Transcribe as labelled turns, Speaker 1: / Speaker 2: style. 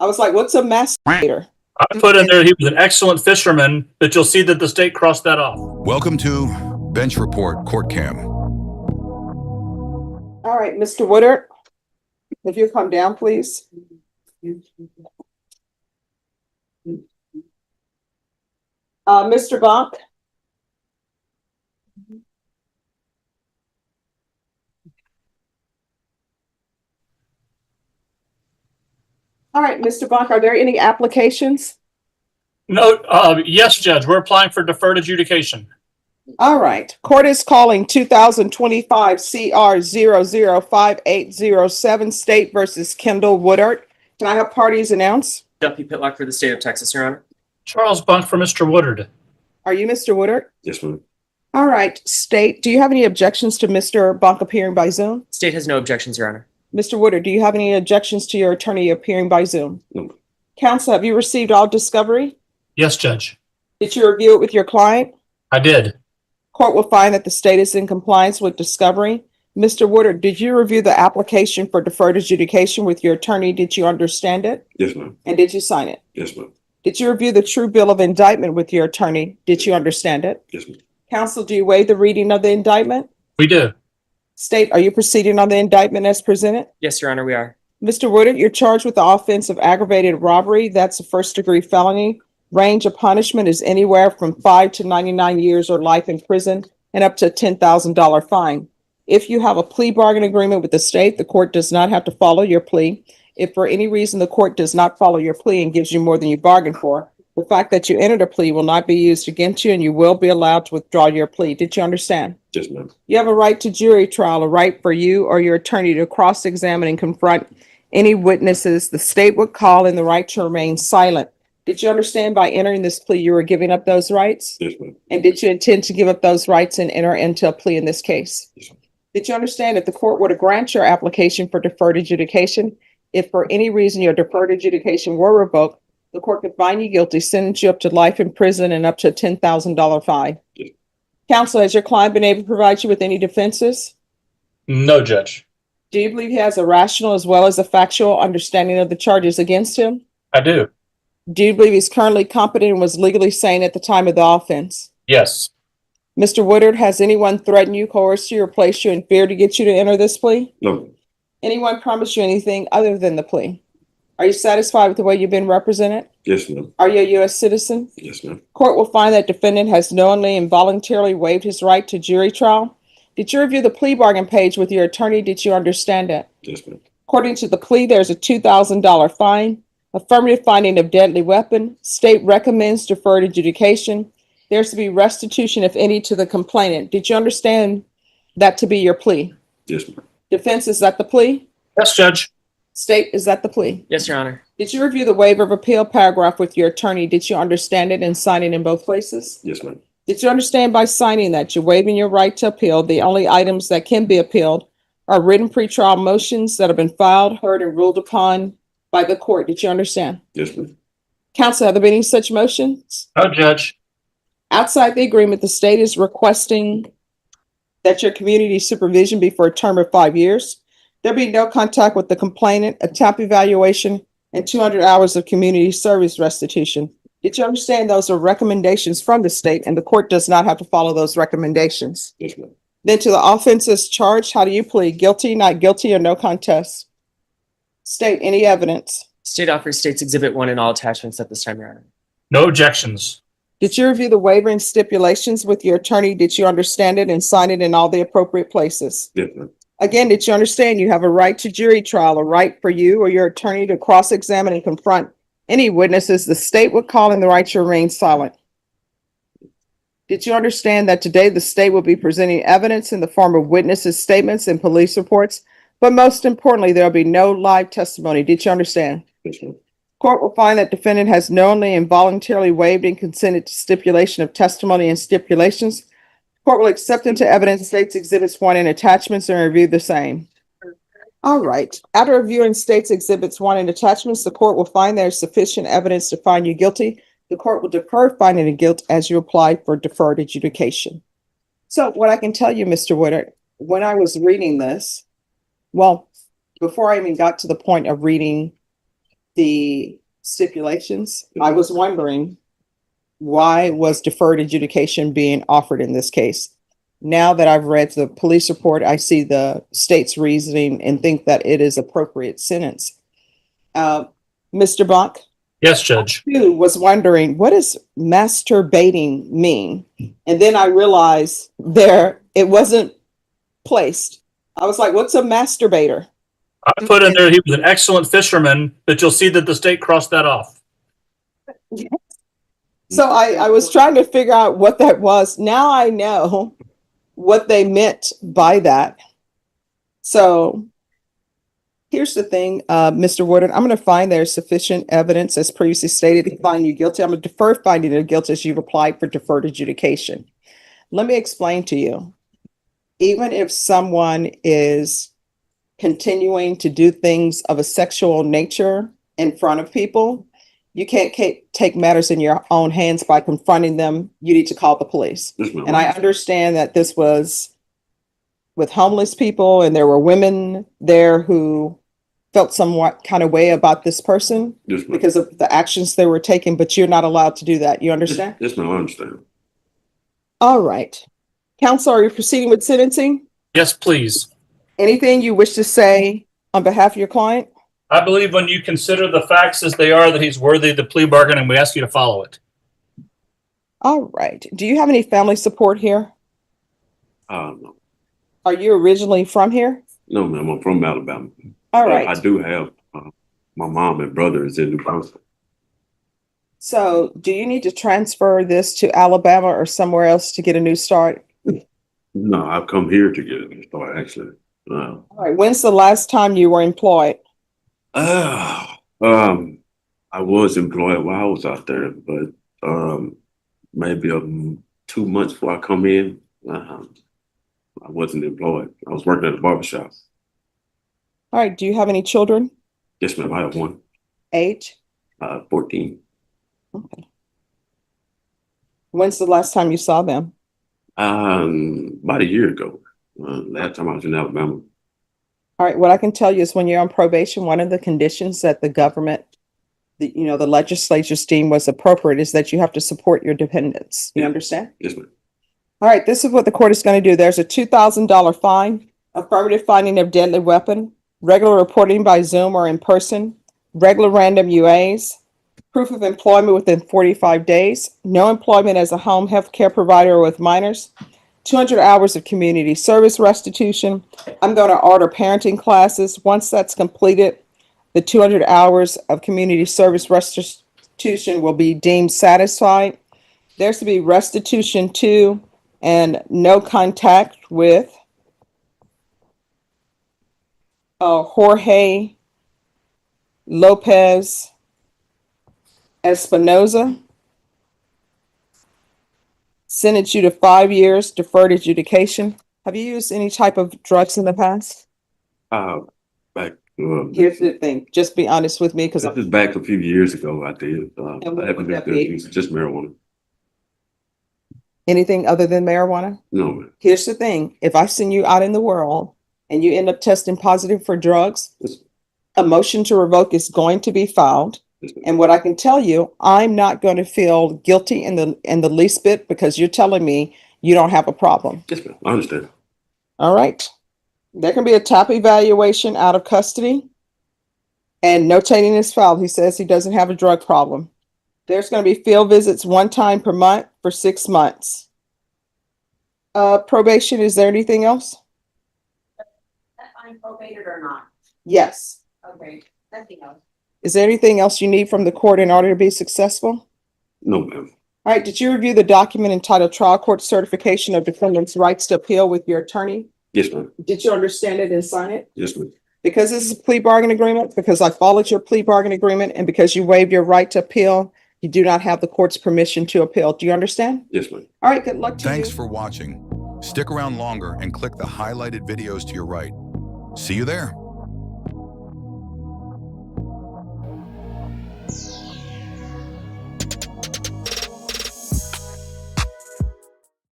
Speaker 1: I was like, what's a masturbator?
Speaker 2: I put in there he was an excellent fisherman, but you'll see that the state crossed that off.
Speaker 3: Welcome to Bench Report Court Cam.
Speaker 1: All right, Mr. Woodard, if you come down, please. Mr. Bach. All right, Mr. Bach, are there any applications?
Speaker 2: No, yes, Judge, we're applying for deferred adjudication.
Speaker 1: All right, court is calling 2025 CR 005807 State versus Kendall Woodard. Can I have parties announced?
Speaker 4: Duffy Pitlock for the state of Texas, Your Honor.
Speaker 2: Charles Bunk for Mr. Woodard.
Speaker 1: Are you Mr. Woodard?
Speaker 5: Yes, ma'am.
Speaker 1: All right, State, do you have any objections to Mr. Bach appearing by Zoom?
Speaker 4: State has no objections, Your Honor.
Speaker 1: Mr. Woodard, do you have any objections to your attorney appearing by Zoom?
Speaker 5: No.
Speaker 1: Counsel, have you received all discovery?
Speaker 2: Yes, Judge.
Speaker 1: Did you review it with your client?
Speaker 2: I did.
Speaker 1: Court will find that the state is in compliance with discovery. Mr. Woodard, did you review the application for deferred adjudication with your attorney? Did you understand it?
Speaker 5: Yes, ma'am.
Speaker 1: And did you sign it?
Speaker 5: Yes, ma'am.
Speaker 1: Did you review the true bill of indictment with your attorney? Did you understand it?
Speaker 5: Yes, ma'am.
Speaker 1: Counsel, do you waive the reading of the indictment?
Speaker 2: We do.
Speaker 1: State, are you proceeding on the indictment as presented?
Speaker 4: Yes, Your Honor, we are.
Speaker 1: Mr. Woodard, you're charged with the offense of aggravated robbery. That's a first-degree felony. Range of punishment is anywhere from 5 to 99 years or life in prison and up to a $10,000 fine. If you have a plea bargain agreement with the state, the court does not have to follow your plea. If for any reason the court does not follow your plea and gives you more than you bargained for, the fact that you entered a plea will not be used against you and you will be allowed to withdraw your plea. Did you understand?
Speaker 5: Yes, ma'am.
Speaker 1: You have a right to jury trial, a right for you or your attorney to cross-examine and confront any witnesses the state would call, and the right to remain silent. Did you understand by entering this plea you were giving up those rights?
Speaker 5: Yes, ma'am.
Speaker 1: And did you intend to give up those rights and enter into a plea in this case?
Speaker 5: Yes, ma'am.
Speaker 1: Did you understand if the court were to grant your application for deferred adjudication, if for any reason your deferred adjudication were revoked, the court could find you guilty, sentence you up to life in prison and up to a $10,000 fine?
Speaker 5: Yes.
Speaker 1: Counsel, has your client been able to provide you with any defenses?
Speaker 2: No, Judge.
Speaker 1: Do you believe he has a rational as well as a factual understanding of the charges against him?
Speaker 2: I do.
Speaker 1: Do you believe he's currently competent and was legally sane at the time of the offense?
Speaker 2: Yes.
Speaker 1: Mr. Woodard, has anyone threatened you, coerced you, or placed you in fear to get you to enter this plea?
Speaker 5: No.
Speaker 1: Anyone promised you anything other than the plea? Are you satisfied with the way you've been represented?
Speaker 5: Yes, ma'am.
Speaker 1: Are you a U.S. citizen?
Speaker 5: Yes, ma'am.
Speaker 1: Court will find that defendant has knowingly and voluntarily waived his right to jury trial. Did you review the plea bargain page with your attorney? Did you understand it?
Speaker 5: Yes, ma'am.
Speaker 1: According to the plea, there's a $2,000 fine, affirmative finding of deadly weapon. State recommends deferred adjudication. There's to be restitution, if any, to the complainant. Did you understand that to be your plea?
Speaker 5: Yes, ma'am.
Speaker 1: Defense, is that the plea?
Speaker 2: Yes, Judge.
Speaker 1: State, is that the plea?
Speaker 4: Yes, Your Honor.
Speaker 1: Did you review the waiver of appeal paragraph with your attorney? Did you understand it and sign it in both places?
Speaker 5: Yes, ma'am.
Speaker 1: Did you understand by signing that you're waiving your right to appeal? The only items that can be appealed are written pretrial motions that have been filed, heard, and ruled upon by the court. Did you understand?
Speaker 5: Yes, ma'am.
Speaker 1: Counsel, have there been any such motions?
Speaker 2: No, Judge.
Speaker 1: Outside the agreement, the state is requesting that your community supervision be for a term of 5 years. There be no contact with the complainant, a TAP evaluation, and 200 hours of community service restitution. Did you understand those are recommendations from the state and the court does not have to follow those recommendations?
Speaker 5: Yes, ma'am.
Speaker 1: Then to the offenses charged, how do you plead? Guilty, not guilty, or no contest? State, any evidence?
Speaker 4: State offers State's Exhibit 1 and all attachments at this time, Your Honor.
Speaker 2: No objections.
Speaker 1: Did you review the waiver and stipulations with your attorney? Did you understand it and sign it in all the appropriate places?
Speaker 5: Yes, ma'am.
Speaker 1: Again, did you understand you have a right to jury trial, a right for you or your attorney to cross-examine and confront any witnesses the state would call, and the right to remain silent? Did you understand that today the state will be presenting evidence in the form of witnesses' statements and police reports, but most importantly, there will be no live testimony? Did you understand?
Speaker 5: Yes, ma'am.
Speaker 1: Court will find that defendant has knowingly and voluntarily waived and consented to stipulation of testimony and stipulations. Court will accept into evidence State's Exhibits 1 and attachments and review the same. All right. After reviewing State's Exhibits 1 and attachments, the court will find there is sufficient evidence to find you guilty. The court will defer finding of guilt as you apply for deferred adjudication. So what I can tell you, Mr. Woodard, when I was reading this, well, before I even got to the point of reading the stipulations, I was wondering why was deferred adjudication being offered in this case? Now that I've read the police report, I see the state's reasoning and think that it is appropriate sentence. Mr. Bach,
Speaker 2: Yes, Judge.
Speaker 1: too, was wondering, what does masturbating mean? And then I realized it wasn't placed. I was like, what's a masturbator?
Speaker 2: I put in there he was an excellent fisherman, but you'll see that the state crossed that off.
Speaker 1: So I was trying to figure out what that was. Now I know what they meant by that. So here's the thing, Mr. Warden, I'm going to find there's sufficient evidence as previously stated to find you guilty. I'm going to defer finding you guilty as you've applied for deferred adjudication. Let me explain to you. Even if someone is continuing to do things of a sexual nature in front of people, you can't take matters in your own hands by confronting them. You need to call the police. And I understand that this was with homeless people and there were women there who felt somewhat kind of way about this person because of the actions they were taking, but you're not allowed to do that. You understand?
Speaker 5: Yes, ma'am, I understand.
Speaker 1: All right. Counsel, are you proceeding with sentencing?
Speaker 2: Yes, please.
Speaker 1: Anything you wish to say on behalf of your client?
Speaker 2: I believe when you consider the facts as they are that he's worthy of the plea bargain, and we ask you to follow it.
Speaker 1: All right. Do you have any family support here?
Speaker 5: No.
Speaker 1: Are you originally from here?
Speaker 5: No, ma'am, I'm from Alabama.
Speaker 1: All right.
Speaker 5: I do have, my mom and brother is in New Brunswick.
Speaker 1: So do you need to transfer this to Alabama or somewhere else to get a new start?
Speaker 5: No, I've come here to get a new start, actually.
Speaker 1: All right. When's the last time you were employed?
Speaker 5: I was employed while I was out there, but maybe 2 months before I come in, I wasn't employed. I was working at a barbershop.
Speaker 1: All right. Do you have any children?
Speaker 5: Yes, ma'am, I have one.
Speaker 1: Age?
Speaker 5: 14.
Speaker 1: Okay. When's the last time you saw them?
Speaker 5: About a year ago. Last time I was in Alabama.
Speaker 1: All right. What I can tell you is when you're on probation, one of the conditions that the government, the legislature's deemed was appropriate is that you have to support your dependents. You understand?
Speaker 5: Yes, ma'am.
Speaker 1: All right. This is what the court is going to do. There's a $2,000 fine, affirmative finding of deadly weapon, regular reporting by Zoom or in person, regular random UAs, proof of employment within 45 days, no employment as a home health care provider or with minors, 200 hours of community service restitution. I'm going to order parenting classes. Once that's completed, the 200 hours of community service restitution will be deemed satisfied. There's to be restitution to and no contact with Jorge Lopez Espinoza. Sentence you to 5 years, deferred adjudication. Have you used any type of drugs in the past?
Speaker 5: Back.
Speaker 1: Here's the thing, just be honest with me because
Speaker 5: This is back a few years ago. I did.
Speaker 1: what
Speaker 5: I
Speaker 1: would
Speaker 5: haven't
Speaker 1: that
Speaker 5: been
Speaker 1: be?
Speaker 5: using just marijuana.
Speaker 1: anything other than marijuana?
Speaker 5: No, ma'am.
Speaker 1: Here's the thing, if I send you out in the world and you end up testing positive for drugs,
Speaker 5: Yes,
Speaker 1: a motion to revoke is going to be filed.
Speaker 5: yes, ma'am.
Speaker 1: And what I can tell you, I'm not going to feel guilty in the least bit because you're telling me you don't have a problem.
Speaker 5: Yes, ma'am. I understand.
Speaker 1: All right. There can be a TAP evaluation out of custody and notating his file. He says he doesn't have a drug problem. There's going to be field visits 1 time per month for 6 months. Probation, is there anything else?
Speaker 6: That fine probated or not?
Speaker 1: Yes.
Speaker 6: Okay, nothing else.
Speaker 1: Is there anything else you need from the court in order to be successful?
Speaker 5: No, ma'am.
Speaker 1: All right. Did you review the document entitled Trial Court Certification of Defendant's Rights to Appeal with your attorney?
Speaker 5: Yes, ma'am.
Speaker 1: Did you understand it and sign it?
Speaker 5: Yes, ma'am.
Speaker 1: Because this is a plea bargain agreement, because I followed your plea bargain agreement, and because you waived your right to appeal, you do not have the court's permission to appeal. Do you understand?
Speaker 5: Yes, ma'am.
Speaker 1: All right. Good luck to you.
Speaker 3: Thanks for watching. Stick around longer and click the highlighted videos to your right. See you there.